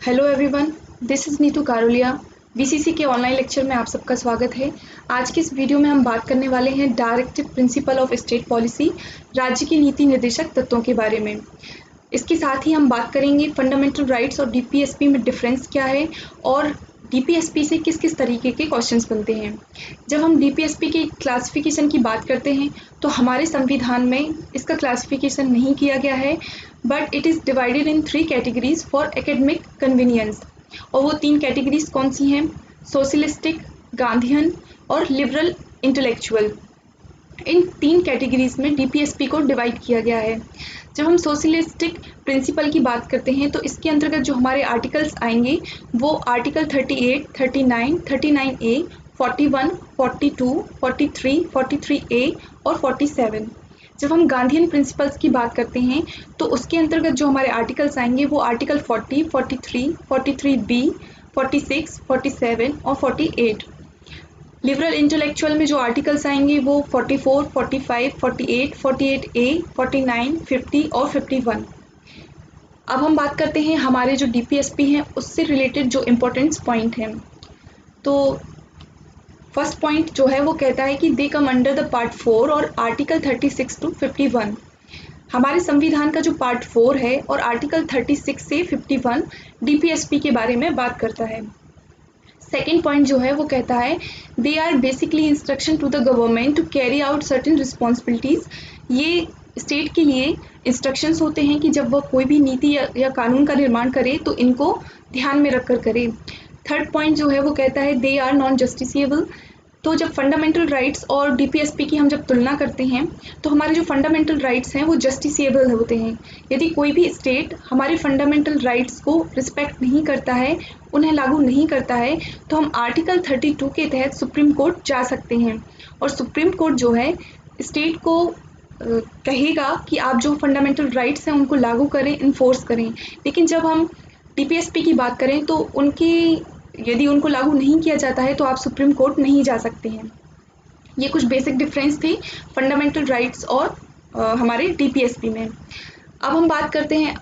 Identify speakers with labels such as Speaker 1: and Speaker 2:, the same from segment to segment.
Speaker 1: Hello everyone, this is Neetu Karolia. BCC के online lecture में आप सबका स्वागत है। आज की इस वीडियो में हम बात करने वाले हैं directive principle of state policy, राज्य की नीति निर्देशक तत्वों के बारे में। इसके साथ ही हम बात करेंगे फंडामेंटल राइट्स और डीपीएसपी में डिफरेंस क्या है और डीपीएसपी से किस किस तरीके के क्वेश्चंस बनते हैं। जब हम डीपीएसपी की क्लासिफिकेशन की बात करते हैं तो हमारे संविधान में इसका क्लासिफिकेशन नहीं किया गया है, but it is divided in 3 categories for academic convenience. और वो 3 कैटेगरीज कौन सी हैं? सोशलिस्टिक, गांधीयन और लिबरल इंटेलेक्चुअल। इन 3 कैटेगरीज में डीपीएसपी को डिवाइड किया गया है। जब हम सोशलिस्टिक प्रिंसिपल की बात करते हैं तो इसके अंतर्गत जो हमारे आर्टिकल्स आएंगे वो आर्टिकल 38, 39, 39A, 41, 42, 43, 43A और 47। जब हम गांधीयन प्रिंसिपल्स की बात करते हैं तो उसके अंतर्गत जो हमारे आर्टिकल्स आएंगे वो आर्टिकल 40, 43, 43B, 46, 47 और 48। लिबरल इंटेलेक्चुअल में जो आर्टिकल्स आएंगे वो 44, 45, 48, 48A, 49, 50 और 51। अब हम बात करते हैं हमारे जो डीपीएसपी हैं उससे रिलेटेड जो इम्पोर्टेंट पॉइंट हैं। तो फर्स्ट पॉइंट जो है वो कहता है कि दे कम अंडर द पार्ट 4 और आर्टिकल 36 टू 51। हमारे संविधान का जो पार्ट 4 है और आर्टिकल 36 से 51 डीपीएसपी के बारे में बात करता है। सेकेंड पॉइंट जो है वो कहता है they are basically instruction to the government to carry out certain responsibilities. ये स्टेट के लिए इंस्ट्रक्शंस होते हैं कि जब वह कोई भी नीति या कानून का निर्माण करे तो इनको ध्यान में रखकर करे। थर्ड पॉइंट जो है वो कहता है दे आर नॉन जस्टिसिएबल। तो जब फंडामेंटल राइट्स और डीपीएसपी की हम जब तुलना करते हैं तो हमारे जो फंडामेंटल राइट्स हैं वो जस्टिसिएबल होते हैं। यदि कोई भी स्टेट हमारे फंडामेंटल राइट्स को रिस्पेक्ट नहीं करता है, उन्हें लागू नहीं करता है, तो हम आर्टिकल 32 के तहत सुप्रीम कोर्ट जा सकते हैं और सुप्रीम कोर्ट जो है स्टेट को कहेगा कि आप जो फंडामेंटल राइट्स हैं उनको लागू करें, इन्फोर्स करें। लेकिन जब हम डीपीएसपी की बात करें तो यदि उनको लागू नहीं किया जाता है तो आप सुप्रीम कोर्ट नहीं जा सकते हैं। ये कुछ बेसिक डिफरेंस थे फंडामेंटल राइट्स और हमारे डीपीएसपी में। अब हम बात करते हैं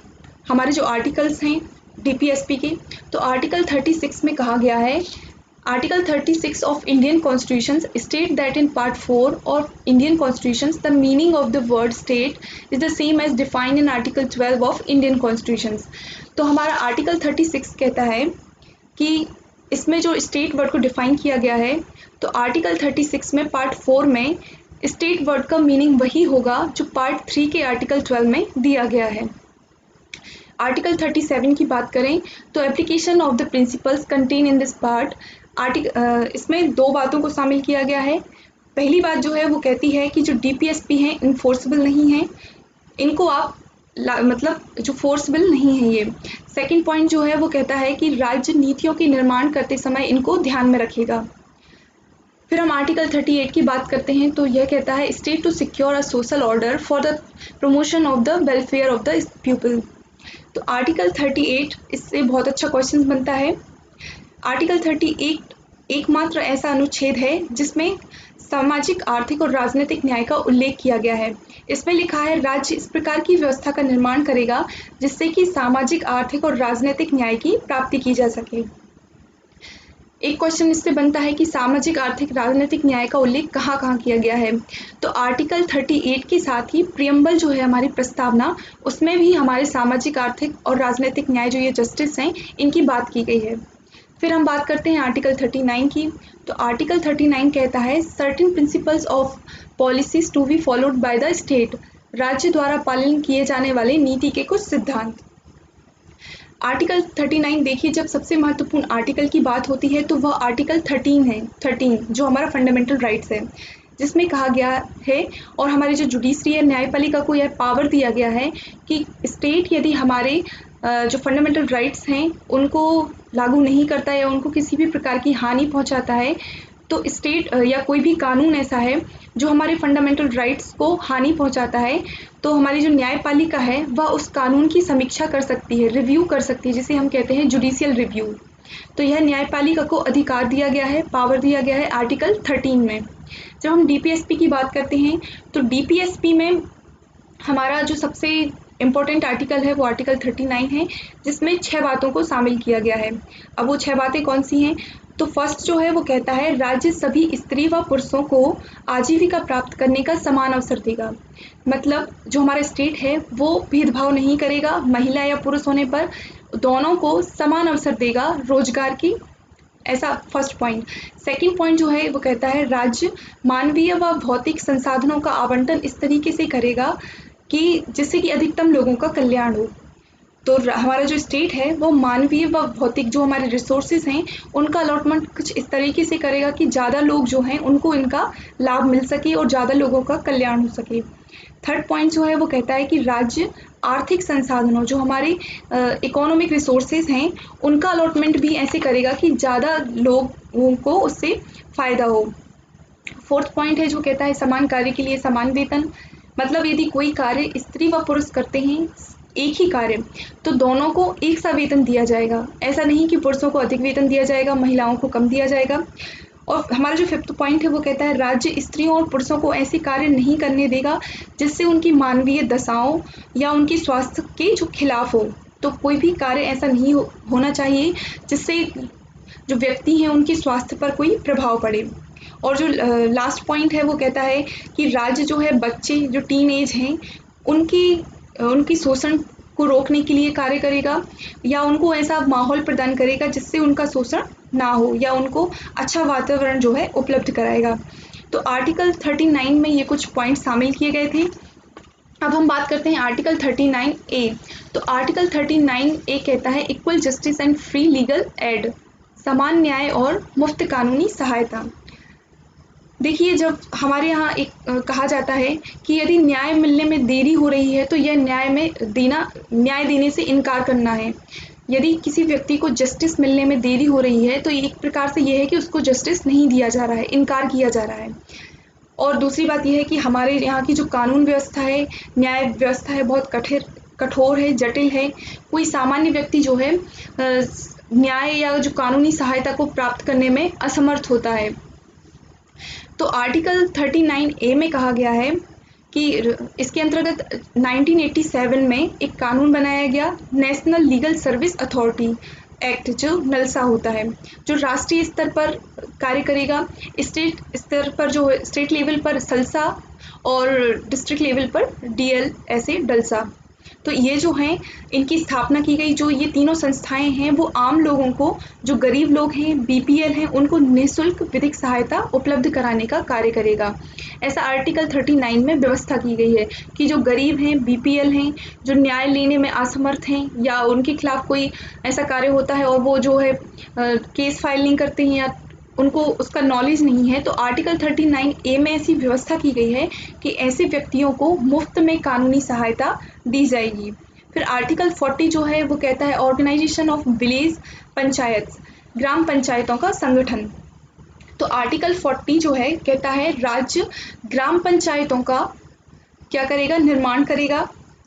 Speaker 1: हमारे जो आर्टिकल्स हैं डीपीएसपी के। तो आर्टिकल 36 में कहा गया है, article 36 of Indian constitution state that in part 4 of Indian constitution the meaning of the word state is the same as defined in article 12 of Indian constitution. तो हमारा आर्टिकल 36 कहता है कि इसमें जो स्टेट वर्ड को डिफाइन किया गया है तो आर्टिकल 36 में पार्ट 4 में स्टेट वर्ड का मीनिंग वही होगा जो पार्ट 3 के आर्टिकल 12 में दिया गया है। आर्टिकल 37 की बात करें तो application of the principles contain in this part. इसमें 2 बातों को शामिल किया गया है। पहली बात जो है वो कहती है कि जो डीपीएसपी हैं इन्फोर्सेबल नहीं है, इनको आप मतलब जो फोर्सबल नहीं है ये। सेकंड पॉइंट जो है वो कहता है कि राज्य नीतियों के निर्माण करते समय इनको ध्यान में रखेगा। फिर हम आर्टिकल 38 की बात करते हैं तो यह कहता है state to secure a social order for the promotion of the welfare of the people. तो आर्टिकल 38 इससे बहुत अच्छा क्वेश्चन बनता है। आर्टिकल 38 एकमात्र ऐसा अनुच्छेद है जिसमें सामाजिक, आर्थिक और राजनीतिक न्याय का उल्लेख किया गया है। इसमें लिखा है राज्य इस प्रकार की व्यवस्था का निर्माण करेगा जिससे कि सामाजिक, आर्थिक और राजनीतिक न्याय की प्राप्ति की जा सके। एक क्वेश्चन इससे बनता है कि सामाजिक, आर्थिक, राजनीतिक न्याय का उल्लेख कहाँ कहाँ किया गया है। तो आर्टिकल 38 के साथ ही प्रियम्बल जो है हमारी प्रस्तावना, उसमें भी हमारे सामाजिक, आर्थिक और राजनीतिक न्याय जो ये जस्टिस हैं इनकी बात की गई है। फिर हम बात करते हैं आर्टिकल 39 की। तो आर्टिकल 39 कहता है certain principles of policies to be followed by the state. राज्य द्वारा पालन किए जाने वाले नीति के कुछ सिद्धांत। आर्टिकल 39 देखिए, जब सबसे महत्वपूर्ण आर्टिकल की बात होती है तो वह आर्टिकल 13 है, 13 जो हमारा फंडामेंटल राइट्स है, जिसमें कहा गया है और हमारे जो जुडिशरी है, न्यायपालिका को यह पावर दिया गया है कि स्टेट यदि हमारे जो फंडामेंटल राइट्स हैं उनको लागू नहीं करता है या उनको किसी भी प्रकार की हानि पहुंचाता है तो स्टेट या कोई भी कानून ऐसा है जो हमारे फंडामेंटल राइट्स को हानि पहुंचाता है तो हमारी जो न्यायपालिका है वह उस कानून की समीक्षा कर सकती है, रिव्यू कर सकती है, जिसे हम कहते हैं जुडिशियल रिव्यू। तो यह न्यायपालिका को अधिकार दिया गया है, पावर दिया गया है आर्टिकल 13 में। जब हम डीपीएसपी की बात करते हैं तो डीपीएसपी में हमारा जो सबसे इम्पोर्टेंट आर्टिकल है वो आर्टिकल 39 है, जिसमें 6 बातों को शामिल किया गया है। अब वो 6 बातें कौन सी हैं? तो फर्स्ट जो है वो कहता है राज्य सभी स्त्री व पुरुषों को आजीविका प्राप्त करने का समान अवसर देगा। मतलब जो हमारा स्टेट है वो भेदभाव नहीं करेगा महिला या पुरुष होने पर, दोनों को समान अवसर देगा रोजगार की, ऐसा फर्स्ट पॉइंट। सेकंड पॉइंट जो है वो कहता है राज्य मानवीय व भौतिक संसाधनों का आवंटन इस तरीके से करेगा कि जिससे कि अधिकतम लोगों का कल्याण हो। तो हमारा जो स्टेट है वो मानवीय व भौतिक जो हमारे रिसोर्सेज हैं उनका अलॉटमेंट कुछ इस तरीके से करेगा कि ज़्यादा लोग जो हैं उनको इनका लाभ मिल सके और ज़्यादा लोगों का कल्याण हो सके। थर्ड पॉइंट जो है वो कहता है कि राज्य आर्थिक संसाधनों जो हमारे इकोनॉमिक रिसोर्सेज हैं उनका अलॉटमेंट भी ऐसे करेगा कि ज़्यादा लोगों को उससे फ़ायदा हो। फोर्थ पॉइंट है जो कहता है समान कार्य के लिए समान वेतन। मतलब यदि कोई कार्य स्त्री व पुरुष करते हैं एक ही कार्य, तो दोनों को एक सा वेतन दिया जाएगा। ऐसा नहीं कि पुरुषों को अधिक वेतन दिया जाएगा, महिलाओं को कम दिया जाएगा। और हमारा जो फिफ्थ पॉइंट है वो कहता है राज्य स्त्रियों और पुरुषों को ऐसे कार्य नहीं करने देगा जिससे उनकी मानवीय दशाओं या उनकी स्वास्थ्य के जो खिलाफ हो। तो कोई भी कार्य ऐसा नहीं होना चाहिए जिससे जो व्यक्ति हैं उनके स्वास्थ्य पर कोई प्रभाव पड़े। और जो लास्ट पॉइंट है वो कहता है कि राज्य जो है बच्चे जो टीन एज हैं उनकी शोषण को रोकने के लिए कार्य करेगा या उनको ऐसा माहौल प्रदान करेगा जिससे उनका शोषण ना हो या उनको अच्छा वातावरण जो है उपलब्ध कराएगा। तो आर्टिकल 39 में ये कुछ पॉइंट शामिल किए गए थे। अब हम बात करते हैं आर्टिकल 39A। तो आर्टिकल 39A कहता है equal justice and free legal aid, समान न्याय और मुफ्त कानूनी सहायता। देखिए जब हमारे यहाँ एक कहा जाता है कि यदि न्याय मिलने में देरी हो रही है तो यह न्याय देने से इनकार करना है। यदि किसी व्यक्ति को जस्टिस मिलने में देरी हो रही है तो एक प्रकार से यह है कि उसको जस्टिस नहीं दिया जा रहा है, इनकार किया जा रहा है। और दूसरी बात यह है कि हमारे यहाँ की जो कानून व्यवस्था है, न्याय व्यवस्था है, बहुत कठोर है, जटिल है। कोई सामान्य व्यक्ति जो है न्याय या जो कानूनी सहायता को प्राप्त करने में असमर्थ होता है। तो आर्टिकल 39A में कहा गया है कि इसके अंतर्गत 1987 में एक कानून बनाया गया, national legal service authority act, जो नलसा होता है, जो राष्ट्रीय स्तर पर कार्य करेगा। स्टेट स्तर पर जो स्टेट लेवल पर सलसा और डिस्ट्रिक्ट लेवल पर डीएल ऐसे डलसा। तो ये जो हैं इनकी स्थापना की गई। जो ये तीनों संस्थाएं हैं वो आम लोगों को, जो गरीब लोग हैं, बीपीएल हैं, उनको निःशुल्क विधिक सहायता उपलब्ध कराने का कार्य करेगा। ऐसा आर्टिकल 39 में व्यवस्था की गई है कि जो गरीब हैं, बीपीएल हैं, जो न्याय लेने में असमर्थ हैं या उनके खिलाफ कोई ऐसा कार्य होता है और वो जो है केस फाइल नहीं करते हैं या उनको उसका नॉलेज नहीं है, तो आर्टिकल 39A में ऐसी व्यवस्था की गई है कि ऐसे व्यक्तियों को मुफ्त में कानूनी सहायता दी जाएगी। फिर आर्टिकल 40 जो है वो कहता है ऑर्गेनाइजेशन ऑफ विलेज पंचायत, ग्राम पंचायतों का संगठन। तो आर्टिकल 40 जो है कहता है राज्य ग्राम पंचायतों का क्या करेगा, निर्माण करेगा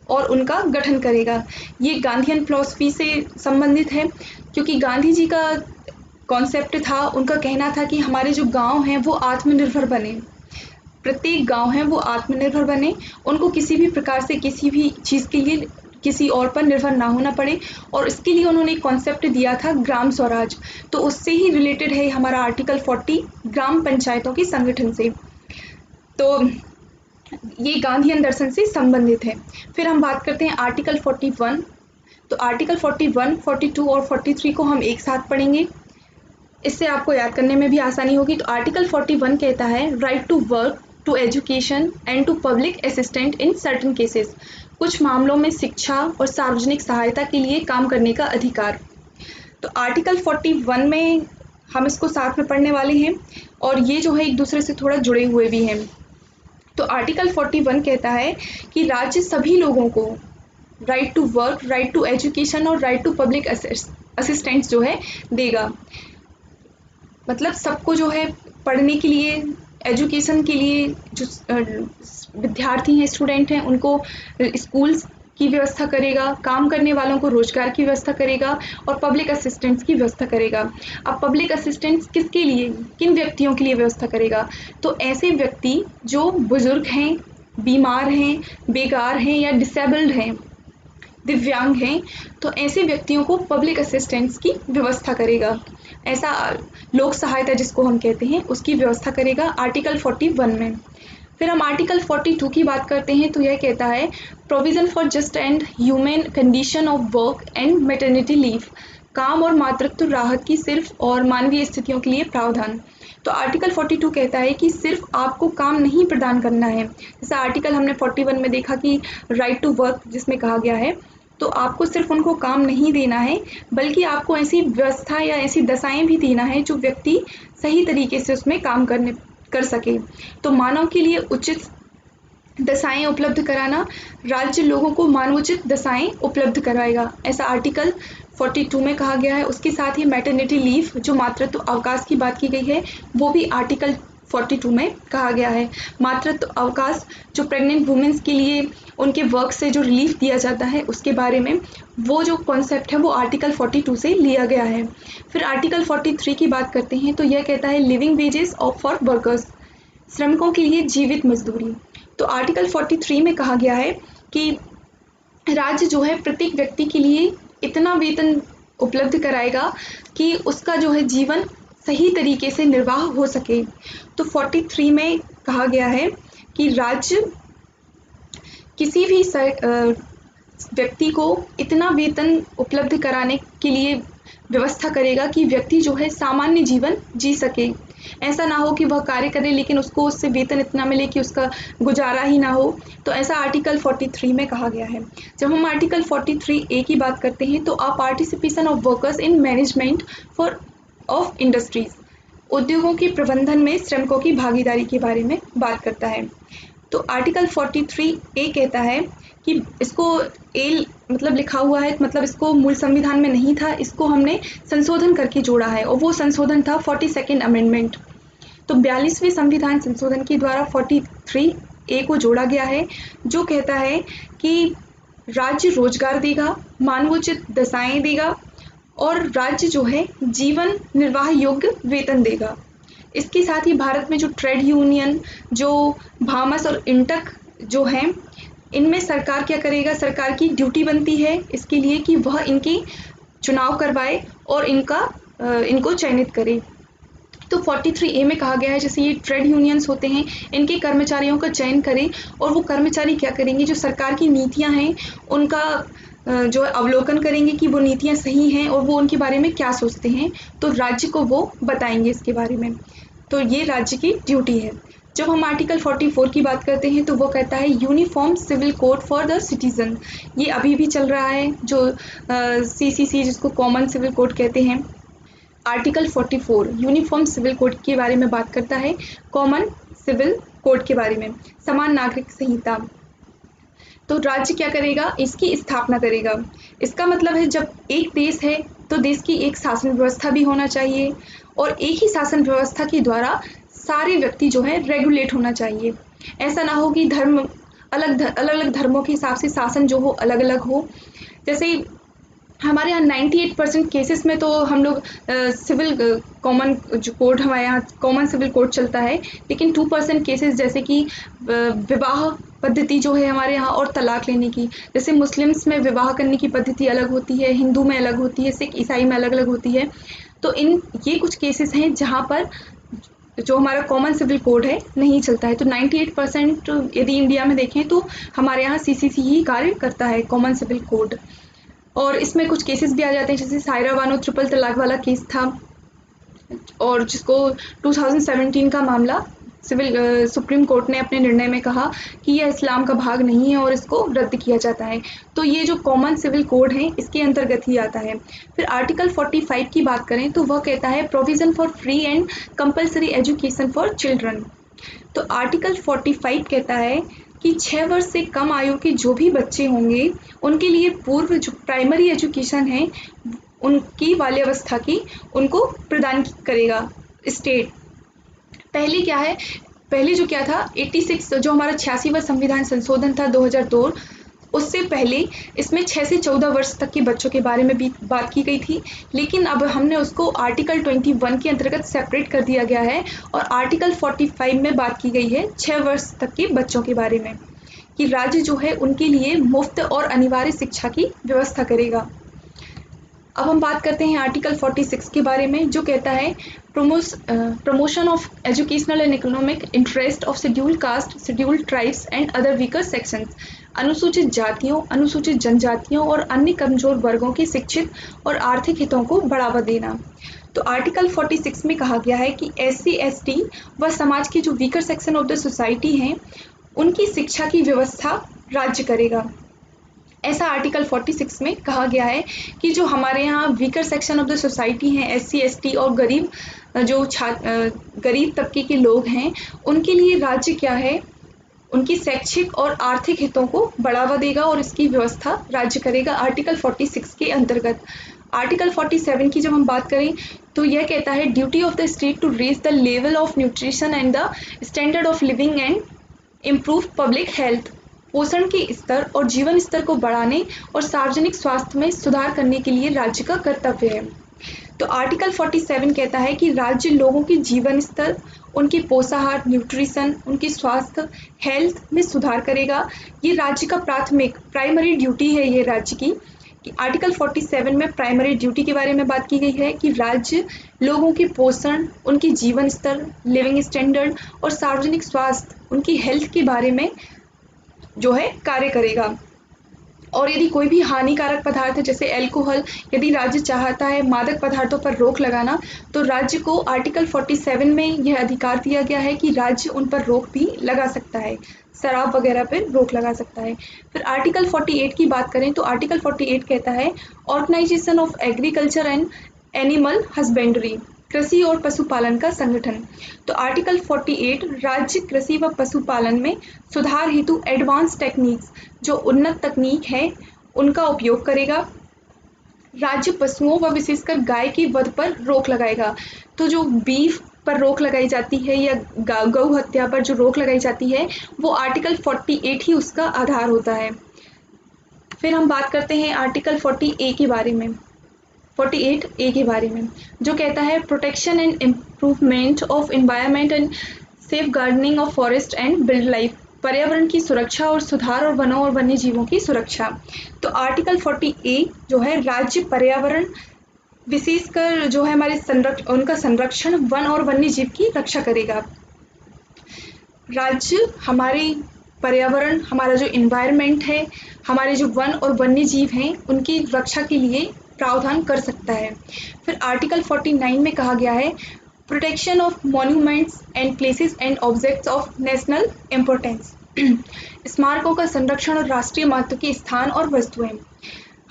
Speaker 1: और उनका गठन करेगा। ये गांधीयन फिलॉसफी से संबंधित है, क्योंकि गांधी जी का कॉन्सेप्ट था, उनका कहना था कि हमारे जो गांव हैं वो आत्मनिर्भर बने, प्रत्येक गांव है वो आत्मनिर्भर बने, उनको किसी भी प्रकार से किसी भी चीज़ के लिए किसी और पर निर्भर ना होना पड़े। और इसके लिए उन्होंने एक कॉन्सेप्ट दिया था ग्राम स्वराज। तो उससे ही रिलेटेड है हमारा आर्टिकल 40 ग्राम पंचायतों के संगठन से। तो ये गांधीयन दर्शन से संबंधित है। फिर हम बात करते हैं आर्टिकल 41। तो आर्टिकल 41, 42 और 43 को हम एक साथ पढ़ेंगे, इससे आपको याद करने में भी आसानी होगी। तो आर्टिकल 41 कहता है right to work, to education and to public assistant in certain cases, कुछ मामलों में शिक्षा और सार्वजनिक सहायता के लिए काम करने का अधिकार। तो आर्टिकल 41 में हम इसको साथ में पढ़ने वाले हैं और ये जो है एक दूसरे से थोड़ा जुड़े हुए भी हैं। तो आर्टिकल 41 कहता है कि राज्य सभी लोगों को right to work, right to education और राइट टू पब्लिक असिस्टेंस जो है देगा। मतलब सबको जो है पढ़ने के लिए, एजुकेशन के लिए, जो विद्यार्थी हैं, स्टूडेंट हैं, उनको स्कूल्स की व्यवस्था करेगा, काम करने वालों को रोजगार की व्यवस्था करेगा और पब्लिक असिस्टेंस की व्यवस्था करेगा। अब पब्लिक असिस्टेंस किसके लिए, किन व्यक्तियों के लिए व्यवस्था करेगा? तो ऐसे व्यक्ति जो बुजुर्ग हैं, बीमार हैं, बेकार हैं या डिसेबल्ड हैं, दिव्यांग हैं, तो ऐसे व्यक्तियों को पब्लिक असिस्टेंस की व्यवस्था करेगा। ऐसा लोक सहायता जिसको हम कहते हैं उसकी व्यवस्था करेगा आर्टिकल 41 में। फिर हम आर्टिकल 42 की बात करते हैं तो यह कहता है provision for just and human condition of work and maternity leave, काम और मातृत्व राहत की सिर्फ और मानवीय स्थितियों के लिए प्रावधान। तो आर्टिकल 42 कहता है कि सिर्फ आपको काम नहीं प्रदान करना है, जैसा आर्टिकल हमने 41 में देखा कि राइट टू वर्क जिसमें कहा गया है, तो आपको सिर्फ उनको काम नहीं देना है बल्कि आपको ऐसी व्यवस्था या ऐसी दशाएं भी देना है जो व्यक्ति सही तरीके से उसमें काम कर सके। तो मानव के लिए उचित दशाएं उपलब्ध कराना, राज्य लोगों को मानवोचित दशाएं उपलब्ध कराएगा, ऐसा आर्टिकल 42 में कहा गया है। उसके साथ ही मैटरनिटी लीव जो मातृत्व अवकाश की बात की गई है वो भी आर्टिकल 42 में कहा गया है। मातृत्व अवकाश जो प्रेग्नेंट वुमेन्स के लिए उनके वर्क से जो रिलीफ दिया जाता है उसके बारे में वो जो कॉन्सेप्ट है वो आर्टिकल 42 से लिया गया है। फिर आर्टिकल 43 की बात करते हैं तो यह कहता है living wages of for workers, श्रमिकों के लिए जीवित मजदूरी। तो आर्टिकल 43 में कहा गया है कि राज्य जो है प्रत्येक व्यक्ति के लिए इतना वेतन उपलब्ध कराएगा कि उसका जो है जीवन सही तरीके से निर्वाह हो सके। तो 43 में कहा गया है कि राज्य किसी भी व्यक्ति को इतना वेतन उपलब्ध कराने के लिए व्यवस्था करेगा कि व्यक्ति जो है सामान्य जीवन जी सके। ऐसा ना हो कि वह कार्य करे लेकिन उसको उससे वेतन इतना मिले कि उसका गुजारा ही ना हो। तो ऐसा आर्टिकल 43 में कहा गया है। जब हम आर्टिकल 43A की बात करते हैं तो participation of workers in management for of industries, उद्योगों के प्रबंधन में श्रमिकों की भागीदारी के बारे में बात करता है। तो आर्टिकल 43A कहता है कि इसको ए मतलब लिखा हुआ है, मतलब इसको मूल संविधान में नहीं था, इसको हमने संशोधन करके जोड़ा है और वो संशोधन था 42nd अमेंडमेंट। तो 42वें संविधान संशोधन के द्वारा 43A को जोड़ा गया है जो कहता है कि राज्य रोजगार देगा, मानवोचित दशाएं देगा और राज्य जो है जीवन निर्वाह योग्य वेतन देगा। इसके साथ ही भारत में जो ट्रेड यूनियन, जो भामस और इंटक जो हैं, इनमें सरकार क्या करेगा, सरकार की ड्यूटी बनती है इसके लिए कि वह इनकी चुनाव करवाए और इनको चयनित करे। तो 43A में कहा गया है जैसे ये ट्रेड यूनियंस होते हैं इनके कर्मचारियों का चयन करें और वो कर्मचारी क्या करेंगे, जो सरकार की नीतियां हैं उनका जो अवलोकन करेंगे कि वो नीतियां सही हैं और वो उनके बारे में क्या सोचते हैं, तो राज्य को वो बताएंगे इसके बारे में। तो ये राज्य की ड्यूटी है। जब हम आर्टिकल 44 की बात करते हैं तो वो कहता है uniform civil code for the citizen. ये अभी भी चल रहा है जो CCC जिसको कॉमन सिविल कोड कहते हैं। आर्टिकल 44 यूनिफॉर्म सिविल कोड के बारे में बात करता है, कॉमन सिविल कोड के बारे में, समान नागरिक संहिता। तो राज्य क्या करेगा, इसकी स्थापना करेगा। इसका मतलब है जब एक देश है तो देश की एक शासन व्यवस्था भी होना चाहिए और एक ही शासन व्यवस्था के द्वारा सारे व्यक्ति जो है रेगुलेट होना चाहिए। ऐसा ना हो कि धर्म अलग अलग धर्मों के हिसाब से शासन जो हो अलग अलग हो। जैसे हमारे यहाँ 98% केसेस में तो हम लोग सिविल कॉमन जो कोड हमारे यहाँ कॉमन सिविल कोड चलता है, लेकिन 2% केसेस जैसे कि विवाह पद्धति जो है हमारे यहाँ और तलाक लेने की, जैसे मुस्लिम्स में विवाह करने की पद्धति अलग होती है, हिंदू में अलग होती है, सिख ईसाई में अलग अलग होती है। तो ये कुछ केसेस हैं जहाँ पर जो हमारा कॉमन सिविल कोड है नहीं चलता है। तो 98% यदि इंडिया में देखें तो हमारे यहाँ CCC ही कार्य करता है, कॉमन सिविल कोड। और इसमें कुछ केसेस भी आ जाते हैं जैसे सायरा बानो ट्रिपल तलाक वाला केस था और जिसको 2017 का मामला सुप्रीम कोर्ट ने अपने निर्णय में कहा कि यह इस्लाम का भाग नहीं है और इसको रद्द किया जाता है। तो ये जो कॉमन सिविल कोड है इसके अंतर्गत ही आता है। फिर आर्टिकल 45 की बात करें तो वह कहता है provision for free and compulsory education for children. तो आर्टिकल 45 कहता है कि 6 वर्ष से कम आयु के जो भी बच्चे होंगे उनके लिए पूर्व जो प्राइमरी एजुकेशन है उनकी बाल्यावस्था की उनको प्रदान करेगा स्टेट। पहले क्या है, पहले जो क्या था 86 जो हमारा 86वां संविधान संशोधन था 2002, उससे पहले इसमें 6 से 14 वर्ष तक के बच्चों के बारे में भी बात की गई थी, लेकिन अब हमने उसको आर्टिकल 21 के अंतर्गत सेपरेट कर दिया गया है और आर्टिकल 45 में बात की गई है 6 वर्ष तक के बच्चों के बारे में। कि राज्य जो है उनके लिए मुफ्त और अनिवार्य शिक्षा की व्यवस्था करेगा। अब हम बात करते हैं आर्टिकल 46 के बारे में, जो कहता है promotion of educational and economic interest of scheduled caste, scheduled tribes and other weaker sections. अनुसूचित जातियों, अनुसूचित जनजातियों और अन्य कमजोर वर्गों के शिक्षित और आर्थिक हितों को बढ़ावा देना। तो आर्टिकल 46 में कहा गया है कि SC ST व समाज के जो weaker section of the society हैं उनकी शिक्षा की व्यवस्था राज्य करेगा। ऐसा आर्टिकल 46 में कहा गया है कि जो हमारे यहाँ weaker section of the society हैं, SC ST और गरीब तबके के लोग हैं, उनके लिए राज्य क्या है, उनकी शैक्षिक और आर्थिक हितों को बढ़ावा देगा और इसकी व्यवस्था राज्य करेगा आर्टिकल 46 के अंतर्गत। आर्टिकल 47 की जब हम बात करें तो यह कहता है duty of the state to raise the level of nutrition and the standard of living and improve public health. पोषण के स्तर और जीवन स्तर को बढ़ाने और सार्वजनिक स्वास्थ्य में सुधार करने के लिए राज्य का कर्तव्य है। तो आर्टिकल 47 कहता है कि राज्य लोगों के जीवन स्तर, उनके पोषाहार, न्यूट्रिशन, उनकी स्वास्थ्य, हेल्थ में सुधार करेगा। ये राज्य का प्राइमरी ड्यूटी है ये राज्य की। कि आर्टिकल 47 में प्राइमरी ड्यूटी के बारे में बात की गई है कि राज्य लोगों के पोषण, उनके जीवन स्तर, लिविंग स्टैंडर्ड और सार्वजनिक स्वास्थ्य, उनकी हेल्थ के बारे में जो है कार्य करेगा। और यदि कोई भी हानिकारक पदार्थ जैसे अल्कोहल, यदि राज्य चाहता है मादक पदार्थों पर रोक लगाना, तो राज्य को आर्टिकल 47 में यह अधिकार दिया गया है कि राज्य उन पर रोक भी लगा सकता है, शराब वगैरह पर रोक लगा सकता है। फिर आर्टिकल 48 की बात करें तो आर्टिकल 48 कहता है organisation of agriculture and animal husbandry, कृषि और पशुपालन का संगठन। तो आर्टिकल 48 राज्य कृषि व पशुपालन में सुधार हेतु एडवांस टेक्निक्स, जो उन्नत तकनीक है उनका उपयोग करेगा। राज्य पशुओं व विशेषकर गाय की वध पर रोक लगाएगा। तो जो बीफ पर रोक लगाई जाती है या गौ हत्या पर जो रोक लगाई जाती है वो आर्टिकल 48 ही उसका आधार होता है। फिर हम बात करते हैं आर्टिकल 48A के बारे में, 48A के बारे में, जो कहता है protection and improvement of environment and safe gardening of forest and wild life, पर्यावरण की सुरक्षा और सुधार और वनों और वन्य जीवों की सुरक्षा। तो आर्टिकल 40A जो है राज्य पर्यावरण, विशेषकर जो है हमारे उनका संरक्षण, वन और वन्य जीव की रक्षा करेगा। राज्य हमारे पर्यावरण, हमारा जो इन्वायरमेंट है, हमारे जो वन और वन्य जीव हैं उनकी रक्षा के लिए प्रावधान कर सकता है। फिर आर्टिकल 49 में कहा गया है protection of monuments and places and objects of national importance, स्मारकों का संरक्षण और राष्ट्रीय महत्व के स्थान और वस्तुएं।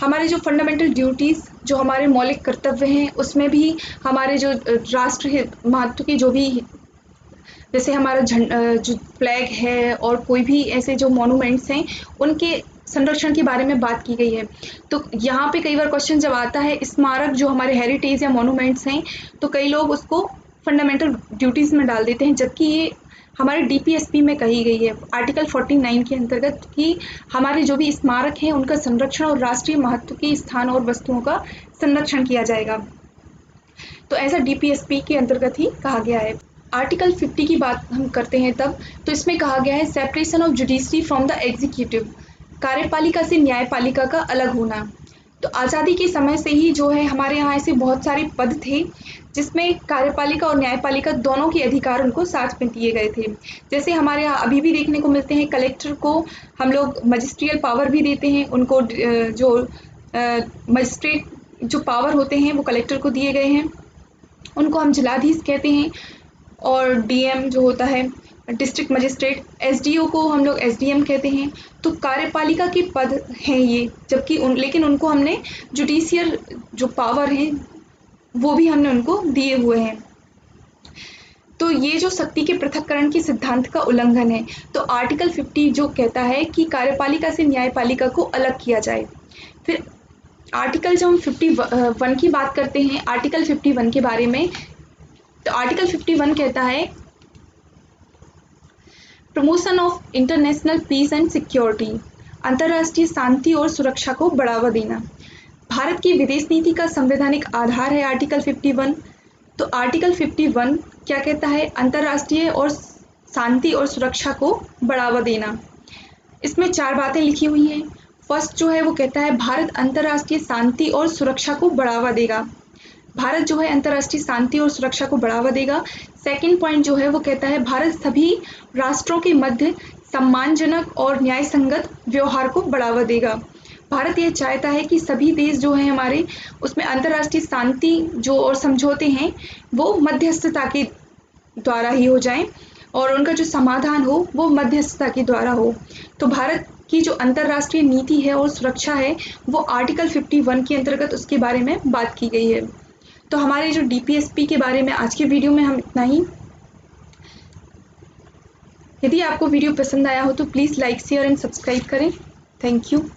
Speaker 1: हमारे जो फंडामेंटल ड्यूटीज़, जो हमारे मौलिक कर्तव्य हैं, उसमें भी हमारे जो राष्ट्रीय महत्व के जो भी, जैसे हमारा जो फ्लैग है और कोई भी ऐसे जो मॉन्यूमेंट्स हैं उनके संरक्षण के बारे में बात की गई है। तो यहाँ पे कई बार क्वेश्चन जब आता है स्मारक जो हमारे हेरिटेज या मॉन्यूमेंट्स हैं, तो कई लोग उसको फंडामेंटल ड्यूटीज़ में डाल देते हैं, जबकि ये हमारे DPSP में कही गई है आर्टिकल 49 के अंतर्गत कि हमारे जो भी स्मारक हैं उनका संरक्षण और राष्ट्रीय महत्व के स्थान और वस्तुओं का संरक्षण किया जाएगा। तो ऐसा DPSP के अंतर्गत ही कहा गया है। आर्टिकल 50 की बात हम करते हैं तब, तो इसमें कहा गया है separation of judiciary from the executive, कार्यपालिका से न्यायपालिका का अलग होना। तो आज़ादी के समय से ही जो है हमारे यहाँ ऐसे बहुत सारे पद थे जिसमें कार्यपालिका और न्यायपालिका दोनों के अधिकार उनको साथ में दिए गए थे। जैसे हमारे यहाँ अभी भी देखने को मिलते हैं, कलेक्टर को हम लोग मजिस्ट्रियल पावर भी देते हैं, उनको जो मजिस्ट्रेट जो पावर होते हैं वो कलेक्टर को दिए गए हैं, उनको हम जिलाधीश कहते हैं। और DM जो होता है डिस्ट्रिक्ट मजिस्ट्रेट, SDO को हम लोग SDM कहते हैं। तो कार्यपालिका के पद हैं ये, जबकि लेकिन उनको हमने जुडिशियल जो पावर है वो भी हमने उनको दिए हुए हैं। तो ये जो शक्ति के पृथक्करण के सिद्धांत का उल्लंघन है। तो आर्टिकल 50 जो कहता है कि कार्यपालिका से न्यायपालिका को अलग किया जाए। फिर आर्टिकल जब हम 51 की बात करते हैं, आर्टिकल 51 के बारे में, तो आर्टिकल 51 कहता है promotion of international peace and security, अंतर्राष्ट्रीय शांति और सुरक्षा को बढ़ावा देना। भारत की विदेश नीति का संवैधानिक आधार है आर्टिकल 51। तो आर्टिकल 51 क्या कहता है, अंतर्राष्ट्रीय और शांति और सुरक्षा को बढ़ावा देना। इसमें 4 बातें लिखी हुई हैं। फर्स्ट जो है वो कहता है भारत अंतर्राष्ट्रीय शांति और सुरक्षा को बढ़ावा देगा। भारत जो है अंतर्राष्ट्रीय शांति और सुरक्षा को बढ़ावा देगा। सेकंड पॉइंट जो है वो कहता है भारत सभी राष्ट्रों के मध्य सम्मानजनक और न्याय संगत व्यवहार को बढ़ावा देगा। भारत ये चाहता है कि सभी देश जो हैं हमारे उसमें अंतर्राष्ट्रीय शांति जो और समझौते हैं वो मध्यस्थता के द्वारा ही हो जाएं और उनका जो समाधान हो वो मध्यस्थता के द्वारा हो। तो भारत की जो अंतर्राष्ट्रीय नीति है और सुरक्षा है वो आर्टिकल 51 के अंतर्गत उसके बारे में बात की गई है। तो हमारे जो डीपीएसपी के बारे में आज के वीडियो में हम इतना ही। यदि आपको वीडियो पसंद आया हो तो please like share and subscribe करें। Thank you.